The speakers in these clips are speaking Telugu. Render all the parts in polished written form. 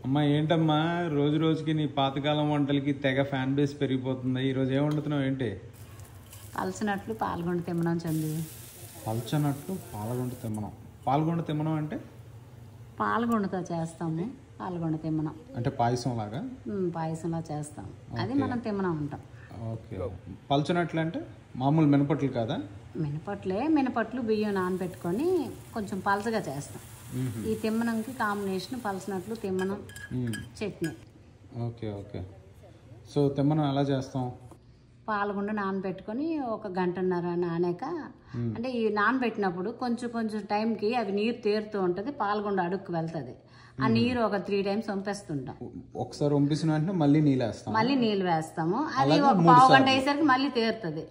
అమ్మా ఏంటమ్మా రోజు రోజుకి నీ పాతకాలం వంటలకి తెగ ఫ్యాన్ బేస్ పెరిగిపోతుంది. ఈరోజు ఏం వండుతున్నావు ఏంటి? పలసనట్లు పాల్గొండ తిమ్మనం చందు. పలచనట్లు పాల్గొండ తిమ్మనం. పాల్గొండ తిమ్మనం అంటే పాల్గొండతో చేస్తాము. పాల్గొండ తిమ్మనం అంటే పాయసం లాగా? పాయసంలా చేస్తాం. అది మనం తిమ్మనం అంటాం. ఓకే. పలచనట్లు అంటే మామూలు మినపట్లు కాదా? మినపట్లు బియ్యం నానబెట్టుకొని కొంచెం పలచగా చేస్తాం. ఈ తిమ్మనంకి కాంబినేషన్ పలసనట్లు తిమ్మనం చట్నీ. Okay okay. సో తిమ్మనం ఎలా చేస్తాం? పాలగుండ నానబెట్టుకొని ఒక గంటన్నర నానాక, అంటే ఈ నానబెట్టినప్పుడు కొంచెం కొంచెం టైంకి అవి నీరు తేరుతూ ఉంటుంది, పాలగుండ అడుక్కు వెళ్తుంది. ఆ నీరు ఒక 3 times వంపేస్తుంటాం. ఒకసారి వంపేసిన వెంటనే మళ్ళీ నీళ్ళు వేస్తాము. అది ఒక పావు గంట అయ్యేసరికి మళ్ళీ తేరుతుంది.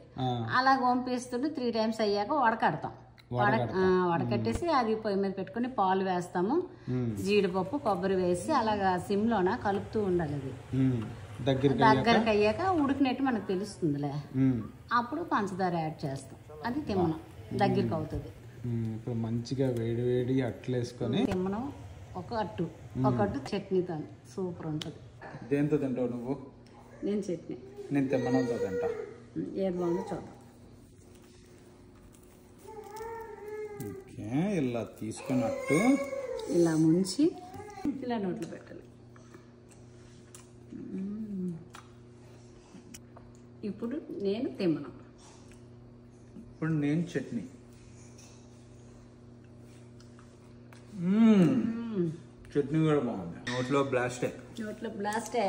అలా వంపిస్తుంటే 3 times అయ్యాక వడకడతాం. వడకట్టేసి అది పొయ్యి మీద పెట్టుకుని పాలు వేస్తాము. జీడిపప్పు కొబ్బరి వేసి అలాగా సిమ్లోన కలుపుతూ ఉండాలి. అది దగ్గరికి అయ్యాక ఉడికినట్టు మనకు తెలుస్తుందిలే. అప్పుడు పంచదార యాడ్ చేస్తాం. అది తిమ్మనం దగ్గరికి అవుతుంది. ఇప్పుడు మంచిగా వేడి వేడి అట్లు వేసుకొని తిమ్మనం ఒక అట్టు చట్నీతో సూపర్ ఉంటుంది. దేంతో తింటావు నువ్వు? నేను చట్నీ. నేను తిమ్మనంతో తింటా. ఏది బాగుందో చూద్దాం. ఓకే, ఇలా తీసుకున్నట్టు ఇలా ముంచి ఇలా నోట్లో పెట్టాలి. ఇప్పుడు నేను తిమ్మనం. ఇప్పుడు నేను చట్నీ. చట్నీ కూడా బాగుంది. నోట్లో బ్లాస్టే.